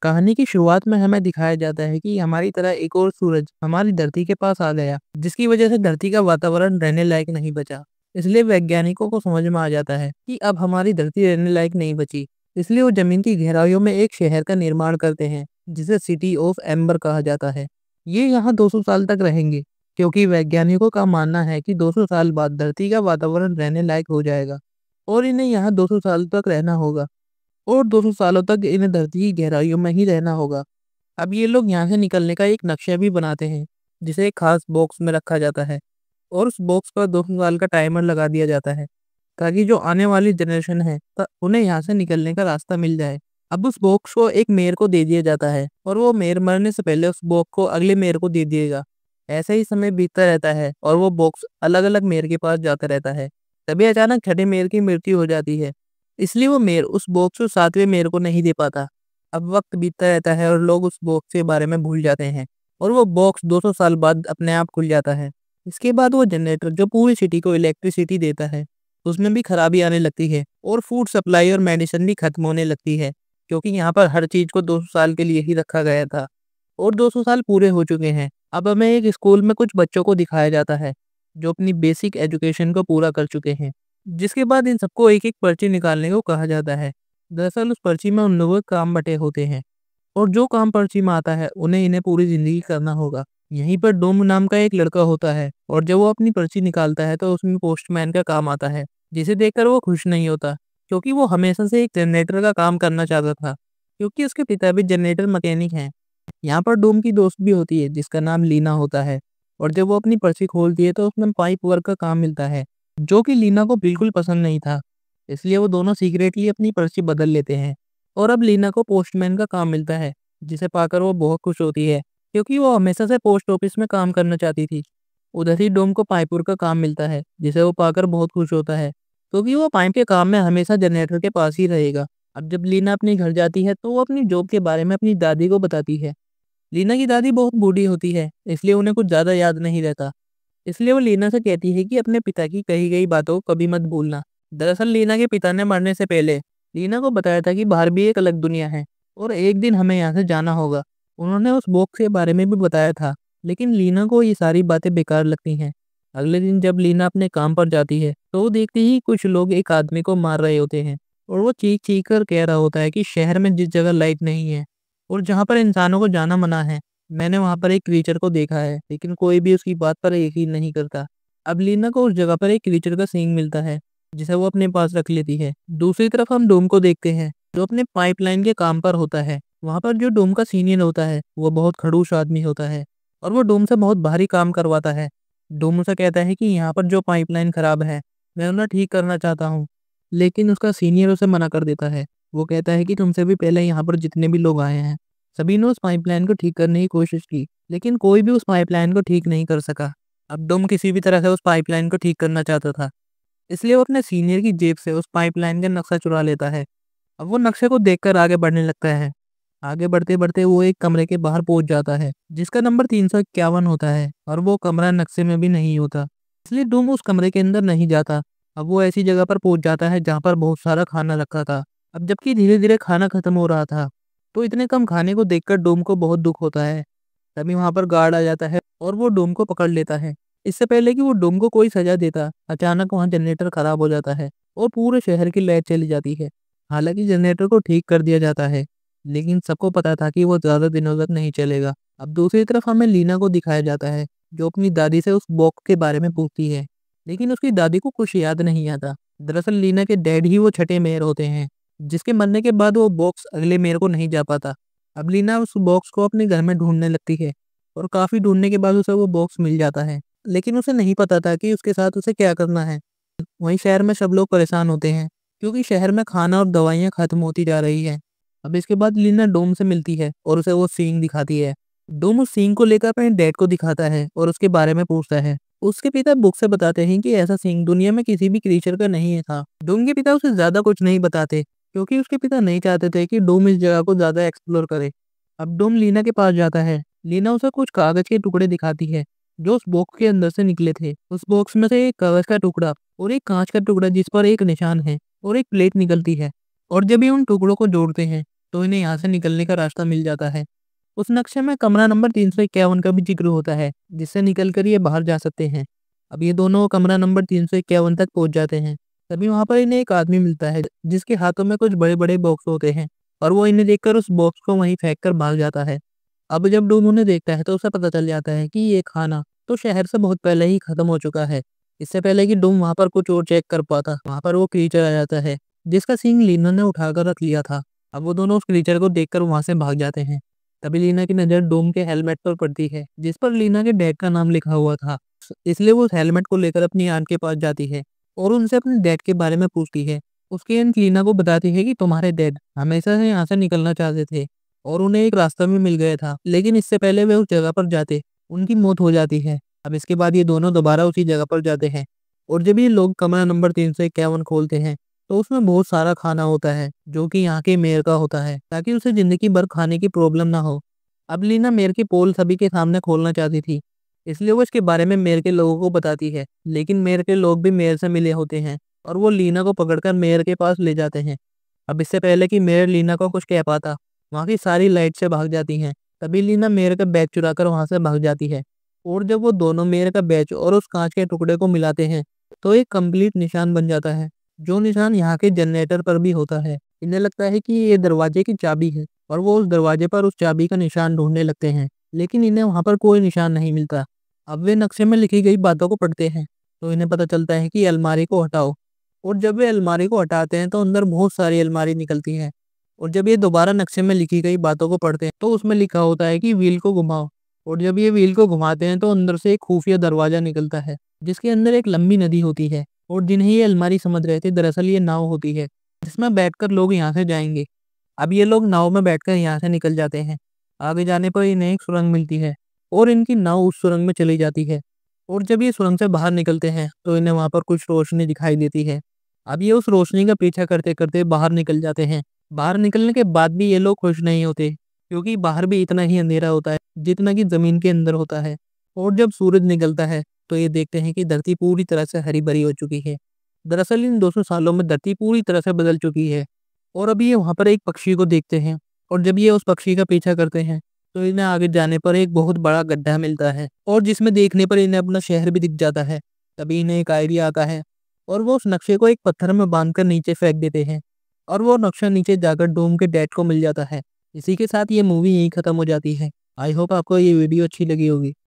कहानी की शुरुआत में हमें दिखाया जाता है कि हमारी तरह एक और सूरज हमारी धरती के पास आ गया, जिसकी वजह से धरती का वातावरण रहने लायक नहीं बचा। इसलिए वैज्ञानिकों को समझ में आ जाता है कि अब हमारी धरती रहने लायक नहीं बची। इसलिए वो जमीन की गहराइयों में एक शहर का निर्माण करते हैं, जिसे सिटी ऑफ एम्बर कहा जाता है। ये यहाँ 200 साल तक रहेंगे, क्योंकि वैज्ञानिकों का मानना है कि 200 साल बाद धरती का वातावरण रहने लायक हो जाएगा और इन्हें यहाँ 200 साल तक रहना होगा और 200 सालों तक इन्हें धरती की गहराइयों में ही रहना होगा। अब ये लोग यहाँ से निकलने का एक नक्शा भी बनाते हैं, जिसे एक खास बॉक्स में रखा जाता है और उस बॉक्स पर 200 साल का टाइमर लगा दिया जाता है, ताकि जो आने वाली जनरेशन है उन्हें यहाँ से निकलने का रास्ता मिल जाए। अब उस बॉक्स को एक मेयर को दे दिया जाता है और वो मेयर मरने से पहले उस बॉक्स को अगले मेयर को दे दिएगा। ऐसे ही समय बीतता रहता है और वो बॉक्स अलग अलग मेयर के पास जाता रहता है। तभी अचानक छठे मेयर की मृत्यु हो जाती है, इसलिए वो मेयर उस बॉक्स को सातवें मेयर को नहीं दे पाता। अब वक्त बीतता रहता है और लोग उस बॉक्स के बारे में भूल जाते हैं और वो बॉक्स 200 साल बाद अपने आप खुल जाता है। इसके बाद वो जनरेटर जो पूरी सिटी को इलेक्ट्रिसिटी देता है, उसमें भी खराबी आने लगती है और फूड सप्लाई और मेडिसिन भी खत्म होने लगती है, क्योंकि यहाँ पर हर चीज़ को 200 साल के लिए ही रखा गया था और 200 साल पूरे हो चुके हैं। अब हमें एक स्कूल में कुछ बच्चों को दिखाया जाता है जो अपनी बेसिक एजुकेशन को पूरा कर चुके हैं, जिसके बाद इन सबको एक एक पर्ची निकालने को कहा जाता है। दरअसल उस पर्ची में उन लोगों के काम बटे होते हैं और जो काम पर्ची में आता है उन्हें इन्हें पूरी जिंदगी करना होगा। यहीं पर डोम नाम का एक लड़का होता है और जब वो अपनी पर्ची निकालता है तो उसमें पोस्टमैन का काम आता है, जिसे देखकर वो खुश नहीं होता, क्योंकि वो हमेशा से एक जनरेटर का काम करना चाहता था, क्योंकि उसके पिता भी जनरेटर मैकेनिक हैं। यहाँ पर डोम की दोस्त भी होती है जिसका नाम लीना होता है और जब वो अपनी पर्ची खोलती है तो उसमें पाइप वर्क का काम मिलता है, जो कि लीना को बिल्कुल पसंद नहीं था। इसलिए वो दोनों सीक्रेटली अपनी पर्ची बदल लेते हैं और अब लीना को पोस्टमैन का काम मिलता है, जिसे पाकर वो बहुत खुश होती है, क्योंकि वो हमेशा से पोस्ट ऑफिस में काम करना चाहती थी। उधर ही डोम को पाइपुर का काम मिलता है, जिसे वो पाकर बहुत खुश होता है, क्योंकि वो पाइप के काम में हमेशा जनरेटर के पास ही रहेगा। अब जब लीना अपने घर जाती है तो वो अपनी जॉब के बारे में अपनी दादी को बताती है। लीना की दादी बहुत बूढ़ी होती है, इसलिए उन्हें कुछ ज़्यादा याद नहीं रहता। इसलिए वो लीना से कहती है कि अपने पिता की कही गई बातों को कभी मत भूलना। दरअसल लीना के पिता ने मरने से पहले लीना को बताया था कि बाहर भी एक अलग दुनिया है और एक दिन हमें यहाँ से जाना होगा। उन्होंने उस बॉक्स के बारे में भी बताया था, लेकिन लीना को ये सारी बातें बेकार लगती हैं। अगले दिन जब लीना अपने काम पर जाती है तो वो देखती ही कुछ लोग एक आदमी को मार रहे होते हैं और वो चीख चीख कर कह रहा होता है कि शहर में जिस जगह लाइट नहीं है और जहाँ पर इंसानों को जाना मना है, मैंने वहाँ पर एक क्रीचर को देखा है, लेकिन कोई भी उसकी बात पर यकीन नहीं करता। अब लीना को उस जगह पर एक क्रीचर का सींग मिलता है, जिसे वो अपने पास रख लेती है। दूसरी तरफ हम डोम को देखते हैं, जो अपने पाइपलाइन के काम पर होता है। वहाँ पर जो डोम का सीनियर होता है वो बहुत खड़ूस आदमी होता है और वो डोम से बहुत भारी काम करवाता है। डोम उसे कहता है कि यहाँ पर जो पाइपलाइन खराब है मैं उन्हें ठीक करना चाहता हूँ, लेकिन उसका सीनियर उसे मना कर देता है। वो कहता है कि तुमसे भी पहले यहाँ पर जितने भी लोग आए हैं सभी ने उस पाइपलाइन को ठीक करने की कोशिश की, लेकिन कोई भी उस पाइपलाइन को ठीक नहीं कर सका। अब डोम किसी भी तरह से उस पाइपलाइन को ठीक करना चाहता था, इसलिए वो अपने सीनियर की जेब से उस पाइपलाइन का नक्शा चुरा लेता है। अब वो नक्शे को देखकर आगे बढ़ने लगता है। आगे बढ़ते बढ़ते वो एक कमरे के बाहर पहुंच जाता है, जिसका नंबर 351 होता है और वो कमरा नक्शे में भी नहीं होता, इसलिए डोम उस कमरे के अंदर नहीं जाता। अब वो ऐसी जगह पर पहुंच जाता है जहाँ पर बहुत सारा खाना रखा था। अब जबकि धीरे धीरे खाना खत्म हो रहा था, तो इतने कम खाने को देखकर डोम को बहुत दुख होता है। तभी वहां पर गार्ड आ जाता है और वो डोम को पकड़ लेता है। इससे पहले कि वो डोम को कोई सजा देता, अचानक वहां जनरेटर खराब हो जाता है और पूरे शहर की लाइट चली जाती है। हालांकि जनरेटर को ठीक कर दिया जाता है, लेकिन सबको पता था कि वो ज्यादा दिनों तक नहीं चलेगा। अब दूसरी तरफ हमें लीना को दिखाया जाता है, जो अपनी दादी से उस बॉक्स के बारे में पूछती है, लेकिन उसकी दादी को कुछ याद नहीं आता। दरअसल लीना के डैड ही वो छठे मेयर होते हैं, जिसके मरने के बाद वो बॉक्स अगले मेयर को नहीं जा पाता। अब लीना उस बॉक्स को अपने घर में ढूंढने लगती है और काफी ढूंढने के बाद उसे वो बॉक्स मिल जाता है, लेकिन उसे नहीं पता था कि उसके साथ उसे क्या करना है। वहीं शहर में सब लोग परेशान होते हैं, क्योंकि शहर में खाना और दवाइयाँ खत्म होती जा रही है। अब इसके बाद लीना डोम से मिलती है और उसे वो सींग दिखाती है। डोम उस सींग को लेकर अपने डैड को दिखाता है और उसके बारे में पूछता है। उसके पिता बुक से बताते हैं कि ऐसा सींग दुनिया में किसी भी क्रीचर का नहीं था। डोम के पिता उसे ज्यादा कुछ नहीं बताते, क्योंकि उसके पिता नहीं चाहते थे कि डोम इस जगह को ज्यादा एक्सप्लोर करे। अब डोम लीना के पास जाता है। लीना उसे कुछ कागज के टुकड़े दिखाती है जो उस बॉक्स के अंदर से निकले थे। उस बॉक्स में से एक कागज का टुकड़ा और एक कांच का टुकड़ा जिस पर एक निशान है और एक प्लेट निकलती है, और जब ये उन टुकड़ों को जोड़ते हैं तो इन्हें यहाँ से निकलने का रास्ता मिल जाता है। उस नक्शे में कमरा नंबर 351 का भी जिक्र होता है, जिससे निकलकर ये बाहर जा सकते हैं। अब ये दोनों कमरा नंबर 351 तक पहुंच जाते हैं। तभी वहां पर इन्हें एक आदमी मिलता है, जिसके हाथों में कुछ बड़े-बड़े बॉक्स होते हैं और वो इन्हें देखकर उस बॉक्स को वहीं फेंक कर भाग जाता है। अब जब डूम उन्हें देखता है तो उसे पता चल जाता है कि ये खाना तो शहर से बहुत पहले ही खत्म हो चुका है। इससे पहले कि डूम वहां पर कुछ और चेक कर पाता, वहां पर वो क्रीचर आ जाता है, जिसका सींग लीना ने उठाकर रख लिया था। अब वो दोनों उस क्रीचर को देखकर वहां से भाग जाते हैं। तभी लीना की नज़र डूम के हेलमेट पर पड़ती है, जिस पर लीना के डैड का नाम लिखा हुआ था। इसलिए वो उस हेलमेट को लेकर अपनी आंट के पास जाती है और उनसे अपने डैड के बारे में पूछती है। उसकी आंट लीना को बताती है कि तुम्हारे डैड हमेशा से यहाँ से निकलना चाहते थे और उन्हें एक रास्ता भी मिल गया था, लेकिन इससे पहले वे उस जगह पर जाते, उनकी मौत हो जाती है। अब इसके बाद ये दोनों दोबारा उसी जगह पर जाते हैं और जब ये लोग कमरा नंबर 351 खोलते हैं तो उसमें बहुत सारा खाना होता है, जो कि यहाँ के मेयर का होता है, ताकि उसे जिंदगी भर खाने की प्रॉब्लम ना हो। अब लीना मेयर की पोल सभी के सामने खोलना चाहती थी, इसलिए वो इसके बारे में मेयर के लोगों को बताती है, लेकिन मेयर के लोग भी मेयर से मिले होते हैं और वो लीना को पकड़कर मेयर के पास ले जाते हैं। अब इससे पहले कि मेयर लीना को कुछ कह पाता, वहाँ की सारी लाइट से भाग जाती हैं। तभी लीना मेयर का बैग चुराकर वहाँ से भाग जाती है और जब वो दोनों मेयर का बैच और उस कांच के टुकड़े को मिलाते हैं तो एक कंप्लीट निशान बन जाता है, जो निशान यहाँ के जनरेटर पर भी होता है। इन्हें लगता है कि ये दरवाजे की चाबी है और वो उस दरवाजे पर उस चाबी का निशान ढूंढने लगते हैं, लेकिन इन्हें वहाँ पर कोई निशान नहीं मिलता। अब वे नक्शे में लिखी गई बातों को पढ़ते हैं तो इन्हें पता चलता है कि अलमारी को हटाओ, और जब वे अलमारी को हटाते हैं तो अंदर बहुत सारी अलमारी निकलती हैं। और जब ये दोबारा नक्शे में लिखी गई बातों को पढ़ते हैं तो उसमें लिखा होता है कि व्हील को घुमाओ, और जब ये व्हील को घुमाते हैं तो अंदर से एक खुफिया दरवाजा निकलता है, जिसके अंदर एक लंबी नदी होती है और जिन्हें ये अलमारी समझ रहे थे दरअसल ये नाव होती है, जिसमें बैठकर लोग यहाँ से जाएंगे। अब ये लोग नाव में बैठकर यहाँ से निकल जाते हैं। आगे जाने पर इन्हें एक सुरंग मिलती है और इनकी नाव उस सुरंग में चली जाती है। और जब ये सुरंग से बाहर निकलते हैं तो इन्हें वहाँ पर कुछ रोशनी दिखाई देती है। अब ये उस रोशनी का पीछा करते करते बाहर निकल जाते हैं। बाहर निकलने के बाद भी ये लोग खुश नहीं होते, क्योंकि बाहर भी इतना ही अंधेरा होता है जितना कि जमीन के अंदर होता है। और जब सूरज निकलता है तो ये देखते हैं कि धरती पूरी तरह से हरी भरी हो चुकी है। दरअसल इन 200 सालों में धरती पूरी तरह से बदल चुकी है। और अभी ये वहाँ पर एक पक्षी को देखते हैं और जब ये उस पक्षी का पीछा करते हैं तो इन्हें आगे जाने पर एक बहुत बड़ा गड्ढा मिलता है और जिसमें देखने पर इन्हें अपना शहर भी दिख जाता है। तभी इन्हें एक आइडिया आता है और वो उस नक्शे को एक पत्थर में बांधकर नीचे फेंक देते हैं और वो नक्शा नीचे जाकर डूम के डैड को मिल जाता है। इसी के साथ ये मूवी यहीं खत्म हो जाती है। आई होप आपको ये वीडियो अच्छी लगी होगी।